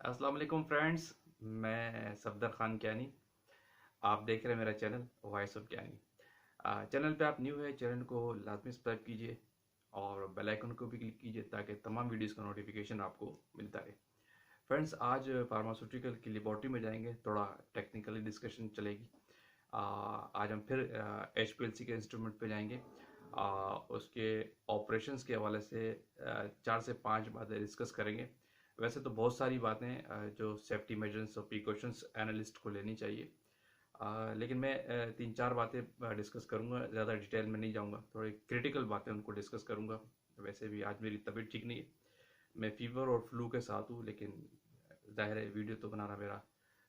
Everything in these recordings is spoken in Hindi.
अस्सलाम वालेकुम फ्रेंड्स। मैं सफदर खान कियानी। आप देख रहे हैं मेरा channel voice of Kiyani. Channel पे आप न्यू है, चैनल को लाजमी सब्सक्राइब कीजिए और बेल आइकन को भी क्लिक कीजिए ताकि तमाम वीडियोस का नोटिफिकेशन आपको मिलता रहे। फ्रेंड्स, आज फार्मास्यूटिकल की लेबॉर्ट्री में जाएंगे, थोड़ा टेक्निकली डिस्कशन चलेगी। आज हम फिर HPLC के इंस्ट्रूमेंट पे जाएंगे। उसके ऑपरेशंस के हवाले से 4 से 5 बातें डिस्कस करेंगे। वैसे तो बहुत सारी बातें जो सेफ्टी मेजर्स और प्रिकॉशंस एनालिस्ट को लेनी चाहिए, लेकिन मैं 3-4 बातें डिस्कस करूंगा। ज़्यादा डिटेल में नहीं जाऊंगा, थोड़ी क्रिटिकल बातें उनको डिस्कस करूंगा। वैसे भी आज मेरी तबीयत ठीक नहीं है, मैं फीवर और फ्लू के साथ हूँ, लेकिन ज़ाहिर है वीडियो तो बनाना मेरा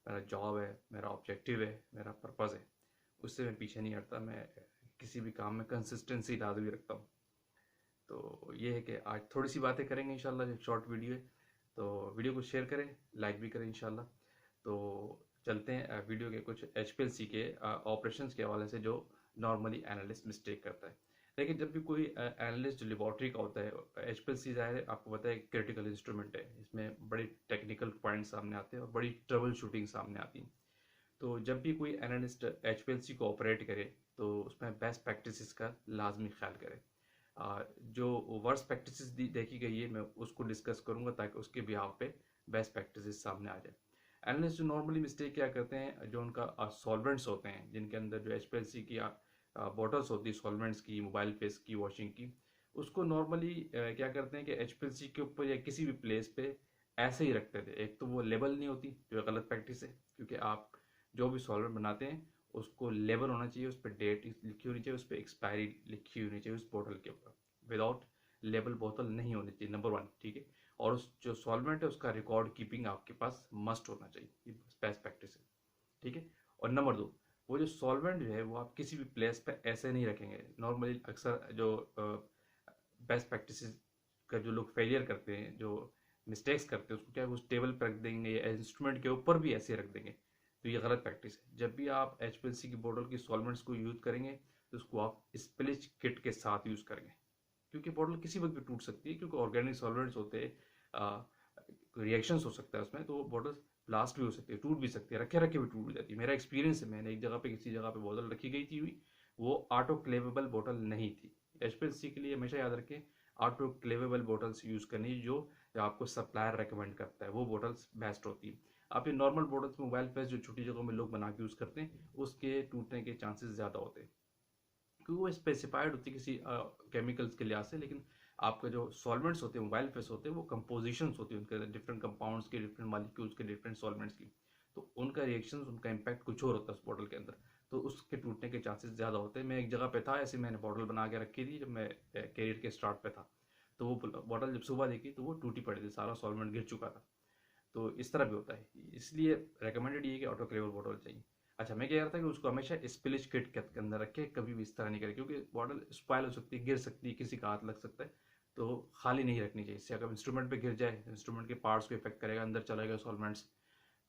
मेरा जॉब है, मेरा ऑब्जेक्टिव है, मेरा पर्पज़ है। उससे मैं पीछे नहीं हटता। मैं किसी भी काम में कंसिस्टेंसी लाजमी रखता हूँ। तो ये है कि आज थोड़ी सी बातें करेंगे इंशाल्लाह। एक शॉर्ट वीडियो है, तो वीडियो को शेयर करें, लाइक भी करें इंशाल्लाह। तो चलते हैं वीडियो के कुछ HPLC के ऑपरेशंस के हवाले से जो नॉर्मली एनालिस्ट मिस्टेक करता है। लेकिन जब भी कोई एनालिस्ट जो लेबॉर्ट्री का होता है, HPLC ज़ाहिर है आपको पता है क्रिटिकल इंस्ट्रूमेंट है, इसमें बड़े टेक्निकल पॉइंट सामने आते हैं और बड़ी ट्रबल शूटिंग सामने आती है। तो जब भी कोई एनालिस्ट HPLC को ऑपरेट करे तो उसमें बेस्ट प्रैक्टिसेस का लाजमी ख्याल करे। जो वर्स्ट प्रैक्टिसेस देखी गई है मैं उसको डिस्कस करूंगा ताकि उसके बिहाफ पे बेस्ट प्रैक्टिसेस सामने आ जाए। एनालिस्ट जो नॉर्मली मिस्टेक क्या करते हैं, जो उनका सॉल्वेंट्स होते हैं, जिनके अंदर जो HPLC की बॉटल्स होती है सॉल्वेंट्स की, मोबाइल फेस की, वॉशिंग की, उसको नॉर्मली क्या करते हैं कि HPLC के ऊपर या किसी भी प्लेस पे ऐसे ही रखते थे। एक तो वो लेबल नहीं होती, जो गलत प्रैक्टिस है, क्योंकि आप जो भी सॉल्वेंट बनाते हैं उसको लेबल होना चाहिए, उस पर डेट लिखी होनी चाहिए, उस पर एक्सपायरी लिखी होनी चाहिए उस बोतल के ऊपर। विदाउट लेबल बोतल नहीं होनी चाहिए, नंबर 1, ठीक है। और उस जो सॉल्वेंट है उसका रिकॉर्ड कीपिंग आपके पास मस्ट होना चाहिए, ये बेस्ट प्रैक्टिस है, ठीक है। और नंबर 2, वो जो सॉल्वेंट जो है वो आप किसी भी प्लेस पे ऐसे नहीं रखेंगे। नॉर्मली अक्सर जो बेस्ट प्रैक्टिस का जो लोग फेलियर करते हैं, जो मिस्टेक्स करते हैं, उसको क्या उस टेबल पर रख देंगे या इंस्ट्रूमेंट के ऊपर भी ऐसे रख देंगे। तो ये गलत प्रैक्टिस है। जब भी आप HPLC की बोतल की सॉल्वेंट्स को यूज़ करेंगे तो उसको आप स्पिलिच किट के साथ यूज़ करेंगे, क्योंकि बोतल किसी वक्त भी टूट सकती है, क्योंकि ऑर्गेनिक सॉल्वेंट्स होते हैं, रिएक्शंस हो सकता है उसमें, तो बोतल ब्लास्ट भी हो सकती है, टूट भी सकती है, रखे रखे भी टूट जाती है। मेरा एक्सपीरियंस है, मैंने एक जगह पे किसी जगह पे बोतल रखी गई थी हुई, वो ऑटोक्लेवेबल बोतल नहीं थी। HPLC के लिए हमेशा याद रखें, ऑटोक्लेवेबल बोटल्स यूज़ करनी, जो आपको सप्लायर रेकमेंड करता है, वो बोटल्स बेस्ट होती है। आप ये नॉर्मल बोटल्स मोबाइल फेस जो छोटी जगहों में लोग बना के यूज़ करते हैं, उसके टूटने के चांसेस ज़्यादा होते हैं, क्योंकि वो स्पेसिफाइड होती है किसी केमिकल्स के लिहाज से। लेकिन आपका जो सॉल्वेंट्स होते हैं मोबाइल फेस होते हैं, वो कंपोजिशंस होती है उनके, डिफरेंट कंपाउंड्स के, डिफरेंट मालिक्यूल्स के, डिफरेंट सॉल्वेंट्स की। तो उनका रिएक्शन, उनका इम्पैक्ट कुछ और होता है उस बॉटल के अंदर, तो उसके टूटने के चांसेस ज़्यादा होते हैं। मैं एक जगह पे था ऐसे, मैंने बॉटल बना के रखी थी जब मैं कैरियर के स्टार्ट पे था, तो वो बॉटल जब सुबह देखी तो वो टूटी पड़ी थी, सारा सॉल्वेंट गिर चुका था। तो इस तरह भी होता है, इसलिए रेकमेंडेड ये है कि ऑटोक्लेवेबल बॉटल चाहिए। अच्छा, मैं कह रहा था कि उसको हमेशा स्पिलिच किट के अंदर रखे, कभी भी इस तरह नहीं करे, क्योंकि बॉटल स्पॉइल हो सकती है, गिर सकती है, किसी का हाथ लग सकता है। तो खाली नहीं रखनी चाहिए, इससे अगर इंस्ट्रूमेंट पे गिर जाए, इंस्ट्रूमेंट के पार्ट्स को इफेक्ट करेगा, अंदर चला गया सॉल्वेंट्स,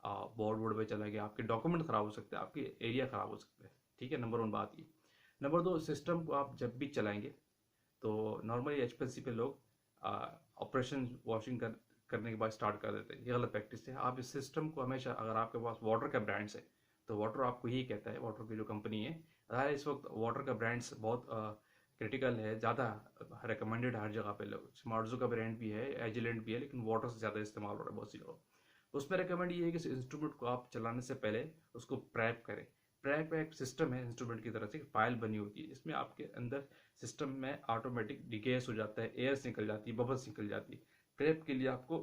बोर्ड वोर्ड पे चला गया, आपके डॉक्यूमेंट खराब हो सकते हैं, आपके एरिया खराब हो सकता है, ठीक है। नंबर 1 बात ये। नंबर 2, सिस्टम को आप जब भी चलाएंगे तो नॉर्मली HPLC पे लोग ऑपरेशन वॉशिंग करने के बाद स्टार्ट कर देते हैं, ये गलत प्रैक्टिस है। आप इस सिस्टम को हमेशा, अगर आपके पास वाटर का ब्रांड्स है तो वाटर आपको यही कहता है, वाटर की जो कंपनी है, ज़ाहिर इस वक्त वाटर का ब्रांड्स बहुत क्रिटिकल है, ज़्यादा रिकमेंडेड हर जगह पे। लोग स्मार्टजो का ब्रांड भी है, एजिलेंट भी है, लेकिन वाटर से ज़्यादा इस्तेमाल हो रहा है बहुत सी जगह। तो उसमें रिकमेंड ये है कि इंस्ट्रूमेंट को आप चलाने से पहले उसको प्रैप करें। प्रैप एक सिस्टम है इंस्ट्रूमेंट की तरफ से, फाइल बनी होती है, इसमें आपके अंदर सिस्टम में ऑटोमेटिक डिगेस हो जाता है, एयर्स निकल जाती है, बबल्स निकल जाती है। प्रेप के लिए आपको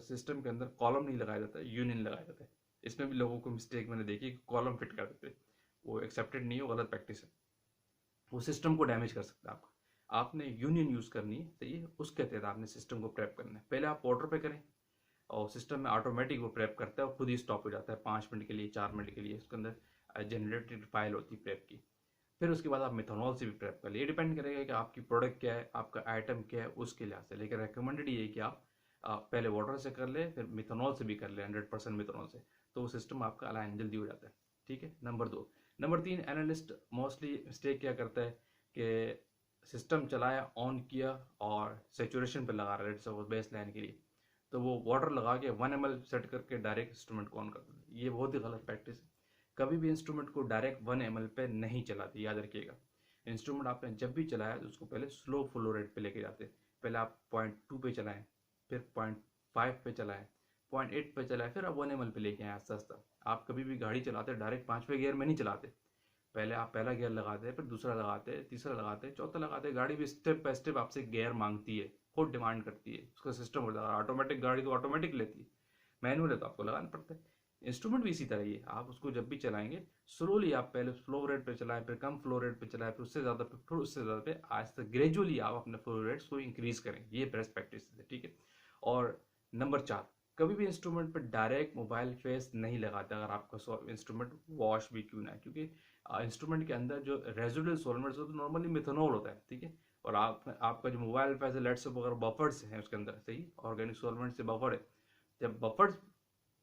सिस्टम के अंदर कॉलम नहीं लगाया जाता है, यूनियन लगाया जाता है। इसमें भी लोगों को मिस्टेक मैंने देखी, कॉलम फिट कर देते हैं, वो एक्सेप्टेड नहीं है, वो गलत प्रैक्टिस है, वो सिस्टम को डैमेज कर सकता है आपका। आपने यूनियन यूज़ करनी है, सही है, उसके तहत आपने सिस्टम को प्रेप करना है। पहले आप वाटर पे करें और सिस्टम में ऑटोमेटिक वो प्रेप करता है और खुद ही स्टॉप हो जाता है 5 मिनट के लिए, 4 मिनट के लिए, उसके अंदर जनरेटेड फाइल होती है प्रेप की। फिर उसके बाद आप मिथानॉल से भी प्रेप कर लिए, डिपेंड करेगा कि आपकी प्रोडक्ट क्या है, आपका आइटम क्या है, उसके लिहाज से। लेकिन रिकमेंडेड ये है कि आप पहले वाटर से कर ले, फिर मिथानॉल से भी कर ले, 100% मिथानॉल से, तो वो सिस्टम आपका अलाइन जल्दी हो जाता है, ठीक है। Number 2। Number 3, analyst mostly mistake क्या करता है कि सिस्टम चलाया, ऑन किया और सेचुरेशन पे लगा रहा है, बेस लाइन के लिए, तो वो वाटर लगा के 1 ml सेट करके डायरेक्ट इंस्ट्रूमेंट को ऑन कर देते। ये बहुत ही गलत प्रैक्टिस है। कभी भी इंस्ट्रूमेंट को डायरेक्ट 1 ml पे नहीं चलाते, याद रखिएगा। इंस्ट्रूमेंट आपने जब भी चलाया तो उसको पहले स्लो फ्लो रेट पे लेके जाते। पहले आप 0.2 पे चलाएं, फिर 0.5 पे चलाएं, 0.8 पे चलाएं, फिर आप 1 ml पे लेके आए आस्ता आस्ता। आप कभी भी गाड़ी चलाते डायरेक्ट 5वें गियर में नहीं चलाते। पहले आप पहला गियर लगाते हैं, फिर दूसरा लगाते हैं, तीसरा लगाते हैं, चौथा लगाते हैं। गाड़ी भी स्टेप बाय स्टेप आपसे गियर मांगती है, खुद डिमांड करती है। उसका सिस्टम होता है। ऑटोमेटिक गाड़ी तो ऑटोमेटिक लेती है, मैनुअल है तो आपको लगाना पड़ता है। इंस्ट्रूमेंट भी इसी तरह ही है। आप उसको जब भी चलाएंगे स्लोली, आप पहले फ्लो रेट पे चलाएं, फिर कम फ्लो रेट पे चलाएं, फिर उससे ज़्यादा पे, फिर उससे ज़्यादा पे, आज तक ग्रेजुअली आप अपने फ्लो रेट्स को इंक्रीज करें। ये बेस्ट प्रैक्टिस है, ठीक है। और नंबर 4, कभी भी इंस्ट्रूमेंट पर डायरेक्ट मोबाइल फेस नहीं लगाते, अगर आपका इंस्ट्रूमेंट वॉश भी क्यों ना है, क्योंकि इंस्ट्रूमेंट के अंदर जो रेजिडुअल सॉल्वेंट्स होते हैं नॉर्मली मिथेनॉल होता है, ठीक है। और आपका जो मोबाइल फेस है, लेट्स अगर बफर्स हैं उसके अंदर, सही, ऑर्गेनिक सॉल्वेंट से बफर है। जब बफर्स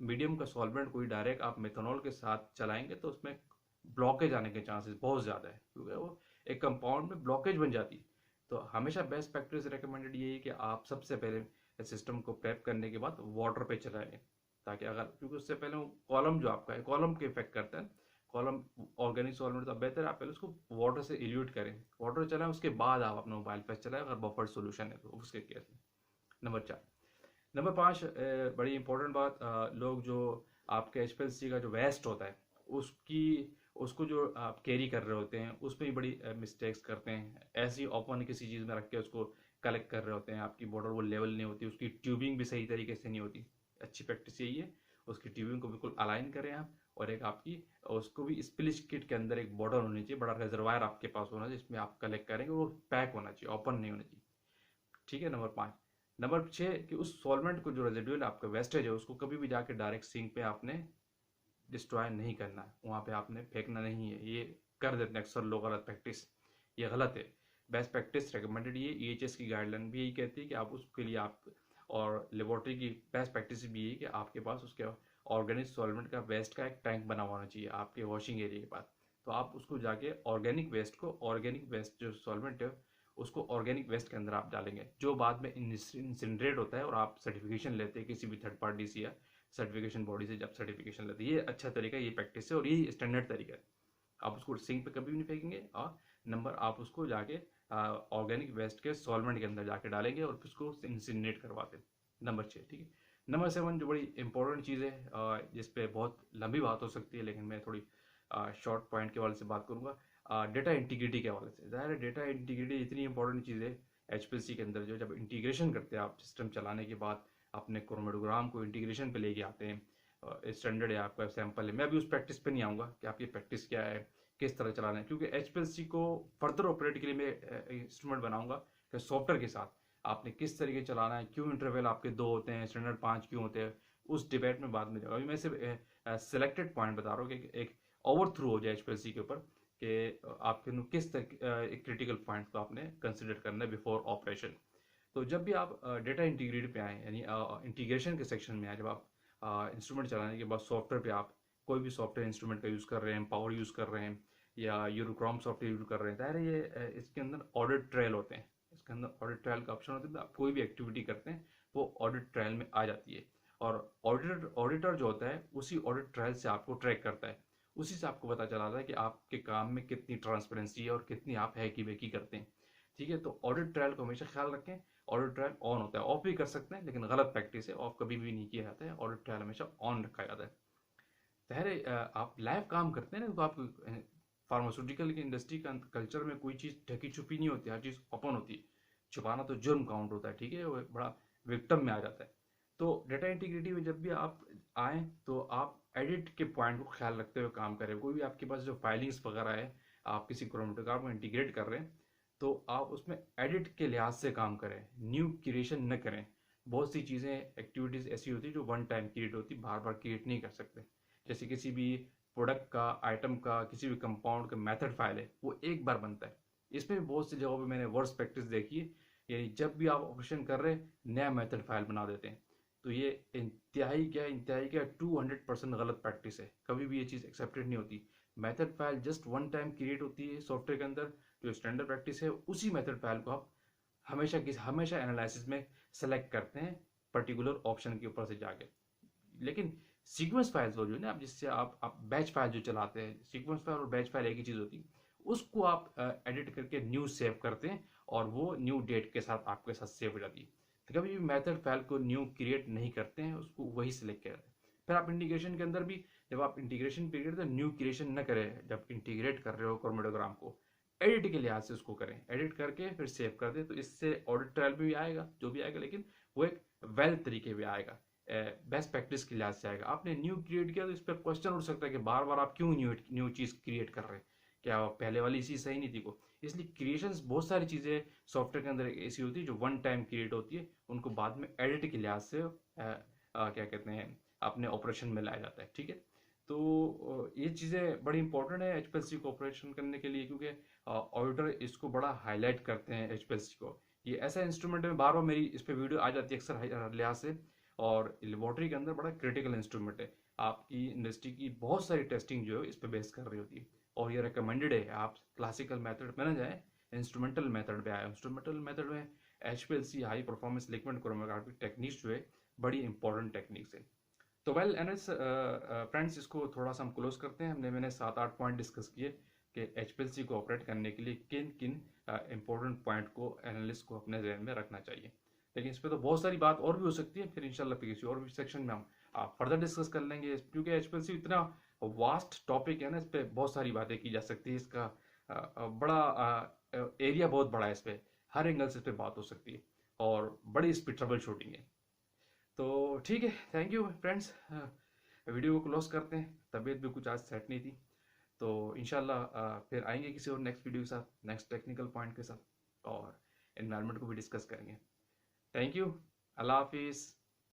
मीडियम का सॉल्वेंट कोई डायरेक्ट आप मेथनॉल के साथ चलाएंगे तो उसमें ब्लॉकेज आने के चांसेस बहुत ज़्यादा है, क्योंकि वो एक कंपाउंड में ब्लॉकेज बन जाती है। तो हमेशा बेस्ट प्रैक्टिस रिकमेंडेड ये है कि आप सबसे पहले सिस्टम को प्रेप करने के बाद वाटर पे चलाएं, ताकि अगर, क्योंकि उससे पहले वो कॉलम जो आपका है, कॉलम के इफेक्ट करता है। कॉलम ऑर्गेनिक सॉल्वेंट, तो बेहतर है आप पहले उसको वाटर से इल्यूट करें, वाटर चलाएं, उसके बाद आप अपना मोबाइल पे चलाएं अगर बफर सोल्यूशन है तो उसके केस में। नंबर 4। नंबर 5, बड़ी इंपॉर्टेंट बात, लोग जो आपके HPLC का जो वेस्ट होता है उसकी उसको जो आप कैरी कर रहे होते हैं उसमें भी बड़ी मिस्टेक्स करते हैं। ऐसी ओपन किसी चीज़ में रख के उसको कलेक्ट कर रहे होते हैं, आपकी बॉर्डर वो लेवल नहीं होती, उसकी ट्यूबिंग भी सही तरीके से नहीं होती। अच्छी प्रैक्टिस यही है, उसकी ट्यूबिंग को बिल्कुल अलाइन करें आप, और एक आपकी उसको भी स्प्लिश किट के अंदर एक बॉर्डर होनी चाहिए, बड़ा रिजर्वायर आपके पास होना चाहिए जिसमें आप कलेक्ट करेंगे, वो पैक होना चाहिए, ओपन नहीं होना चाहिए, ठीक है। नंबर 5। नंबर 6, कि उस सॉल्वेंट को जो रेजिडुअल आपका वेस्टेज है उसको कभी भी जाके डायरेक्ट सिंक पे आपने डिस्ट्रॉय नहीं करना है, वहाँ पे आपने फेंकना नहीं है। ये कर देते हैं अक्सर लोग, गलत प्रैक्टिस, ये गलत है। बेस्ट प्रैक्टिस रिकमेंडेड ये EHS की गाइडलाइन भी यही कहती है कि आप उसके लिए आप, और लेबोरेटरी की बेस्ट प्रैक्टिस भी यही है कि आपके पास उसके ऑर्गेनिक सॉल्वेंट का वेस्ट का एक टैंक बना होना चाहिए आपके वॉशिंग एरिया के पास। तो आप उसको जाके ऑर्गेनिक वेस्ट जो सॉल्वेंट है उसको ऑर्गेनिक वेस्ट के अंदर आप डालेंगे, जो बाद में इंसिनरेट होता है, और आप सर्टिफिकेशन लेते हैं किसी भी थर्ड पार्टी से या सर्टिफिकेशन बॉडी से, जब सर्टिफिकेशन लेते हैं। ये अच्छा तरीका, ये प्रैक्टिस है और यही स्टैंडर्ड तरीका है। आप उसको सिंक पे कभी भी नहीं फेंकेंगे, और नंबर आप उसको जाके ऑर्गेनिक वेस्ट के सॉल्वेंट के अंदर जाके डालेंगे और फिर उसको इंसिनरेट करवाते हैं। नंबर 6, ठीक है। नंबर 7 जो बड़ी इंपॉर्टेंट चीज़ है, जिस पे बहुत लंबी बात हो सकती है, लेकिन मैं थोड़ी शॉर्ट पॉइंट के वाले से बात करूँगा। डेटा इंटीग्रिटी के हवाले से, ज़ाहिर है डेटा इंटीग्रिटी इतनी इंपॉर्टेंट चीज़ है HPLC के अंदर। जो जब इंटीग्रेशन करते हैं आप सिस्टम चलाने के बाद, अपने क्रोमेटोग्राम को इंटीग्रेशन पे लेके आते हैं, स्टैंडर्ड है आपका सैंपल है। मैं अभी उस प्रैक्टिस पे नहीं आऊँगा कि आपकी प्रैक्टिस क्या है, किस तरह चलाना है, क्योंकि HPLC को फर्दर ऑपरेट के लिए मैं इंस्ट्रूमेंट बनाऊंगा कि सॉफ्टवेयर के साथ आपने किस तरीके चलाना है, क्यों इंटरवल आपके 2 होते हैं, स्टैंडर्ड 5 क्यों होते हैं, उस डिबेट में बाद में जाऊँगा। अभी मैं सिर्फ सिलेक्टेड पॉइंट बता रहा हूँ कि एक ओवर थ्रू हो जाए HPLC के ऊपर, कि आपके किस तरह क्रिटिकल पॉइंट को आपने कंसिडर करना है बिफोर ऑपरेशन। तो जब भी आप डेटा इंटीग्रेट पे आए, यानी इंटीग्रेशन के सेक्शन में आए, जब आप इंस्ट्रूमेंट चलाने के बाद सॉफ्टवेयर पे आप कोई भी सॉफ्टवेयर इंस्ट्रूमेंट का यूज़ कर रहे हैं, पावर यूज़ कर रहे हैं या यूरोक्रॉम सॉफ्टवेयर यूज़ कर रहे हैं, ज़ाहिर है ये इसके अंदर ऑडिट ट्रायल होते हैं। इसके अंदर ऑडिट ट्रायल का ऑप्शन होता है, आप कोई भी एक्टिविटी करते हैं वो ऑडिट ट्रायल में आ जाती है। और ऑडिटर जो होता है उसी ऑडिट ट्रायल से आपको ट्रैक करता है, उसी से आपको पता चला था कि आपके काम में कितनी ट्रांसपेरेंसी है और कितनी आप हैकी बेकी करते हैं, ठीक है। तो ऑडिट ट्रायल को हमेशा ख्याल रखें। ऑडिट ट्रायल ऑन होता है, ऑफ भी कर सकते हैं, लेकिन गलत प्रैक्टिस है, ऑफ कभी भी नहीं किया जाता है, ऑडिट ट्रायल हमेशा ऑन रखा जाता है। ज़ाहिर है आप लाइव काम करते हैं ना, तो आप फार्मास्यूटिकल की इंडस्ट्री का कल्चर में कोई चीज़ ढकी छुपी नहीं होती, हर चीज़ ओपन होती है। छुपाना तो जुर्म काउंट होता है, ठीक है, वो बड़ा विक्टिम में आ जाता है। तो डेटा इंटीग्रिटी में जब भी आप आए तो आप एडिट के पॉइंट को ख्याल रखते हुए काम करें। कोई भी आपके पास जो फाइलिंग्स वगैरह है, आप किसी क्रोमेटोग्राफ को इंटीग्रेट कर रहे हैं तो आप उसमें एडिट के लिहाज से काम करें, न्यू क्रिएशन न करें। बहुत सी चीज़ें, एक्टिविटीज़ ऐसी होती है जो वन टाइम क्रिएट होती, बार बार क्रिएट नहीं कर सकते। जैसे किसी भी प्रोडक्ट का, आइटम का, किसी भी कंपाउंड का मेथड फाइल है, वो एक बार बनता है। इसमें भी बहुत सी जगहों पे मैंने वर्स्ट प्रैक्टिस देखी है, यानी जब भी आप ऑपरेशन कर रहे हैं नया मेथड फाइल बना देते हैं। तो ये इंतहाई क्या 200% गलत प्रैक्टिस है, कभी भी ये चीज़ एक्सेप्टेड नहीं होती। Method file just one time create होती है सॉफ्टवेयर के अंदर। जो स्टैंडर्ड प्रैक्टिस है उसी मेथड फाइल को आप हमेशा एनालिसिस में सेलेक्ट करते हैं, पर्टिकुलर ऑप्शन के ऊपर से जाके। लेकिन सीक्वेंस फाइल्स वो जो है ना, आप जिससे आप बैच फाइल जो चलाते हैं, सीक्वेंस फाइल और बैच फाइल एक ही चीज़ होती है, उसको आप एडिट करके न्यू सेव करते हैं और वो न्यू डेट के साथ आपके साथ सेव हो जाती है। तो कभी भी मेथड फाइल को न्यू क्रिएट नहीं करते हैं, उसको वही सिलेक्ट करते हैं। फिर आप इंटीग्रेशन के अंदर भी जब आप इंटीग्रेशन पीरियड तो न्यू क्रिएशन न करें, जब इंटीग्रेट कर रहे हो क्रोमेटोग्राम को, एडिट के लिहाज से उसको करें, एडिट करके फिर सेव कर दें। तो इससे ऑडिट ट्रायल भी आएगा जो भी आएगा, लेकिन वो एक वेल तरीके भी आएगा, बेस्ट प्रैक्टिस के लिहाज से आएगा। आपने न्यू क्रिएट किया तो इस पर क्वेश्चन उठ सकता है कि बार बार आप क्यों न्यू चीज़ क्रिएट कर रहे हैं, क्या पहले वाली चीज़ सही नहीं थी को। इसलिए क्रिएशंस बहुत सारी चीज़ें सॉफ्टवेयर के अंदर ऐसी होती है जो वन टाइम क्रिएट होती है, उनको बाद में एडिट के लिहाज से क्या कहते हैं अपने ऑपरेशन में लाया जाता है। ठीक है, तो ये चीज़ें बड़ी इंपॉर्टेंट है एचपीएलसी को ऑपरेशन करने के लिए, क्योंकि ऑडिटर इसको बड़ा हाईलाइट करते हैं एचपीएलसी को। ये ऐसा इंस्ट्रूमेंट है, बार बार मेरी इस पर वीडियो आ जाती है अक्सर लिहाज से, और लेबोरेटरी के अंदर बड़ा क्रिटिकल इंस्ट्रूमेंट है। आपकी इंडस्ट्री की बहुत सारी टेस्टिंग जो है इस पर बेस कर रही होती है, और ये रिकमेंडेड है आप क्लासिकल मेथड में ना जाए, इंस्ट्रूमेंटल मेथड पे आए। इंस्ट्रूमेंटल मेथड में HPLC high performance liquid chromatography techniques जो है बड़ी इंपॉर्टेंट टेक्निक्स है। तो वेल एनएस फ्रेंड्स, इसको थोड़ा सा हम क्लोज करते हैं। मैंने 7-8 पॉइंट डिस्कस किए कि एचपीएलसी को ऑपरेट करने के लिए किन किन इंपॉर्टेंट पॉइंट को एनालिस्ट को अपने जहन में रखना चाहिए। लेकिन इस पर तो बहुत सारी बात और भी हो सकती है, फिर इंशाल्लाह फिर किसी और भी सेक्शन में हम फर्दर डिस्कस कर लेंगे, क्योंकि एचपीएलसी इतना वास्ट टॉपिक है ना, इस पर बहुत सारी बातें की जा सकती है। इसका बड़ा एरिया बहुत बड़ा है, इस पर हर एंगल से इस पर बात हो सकती है, और बड़ी इस पर ट्रबल शूटिंग है। तो ठीक है, थैंक यू फ्रेंड्स, वीडियो को क्लोज करते हैं। तबीयत भी कुछ आज सेट नहीं थी, तो इंशाल्लाह फिर आएंगे किसी और नेक्स्ट वीडियो के साथ, नेक्स्ट टेक्निकल पॉइंट के साथ, और एनवायरनमेंट को भी डिस्कस करेंगे। थैंक यू, अल्लाह हाफिज़।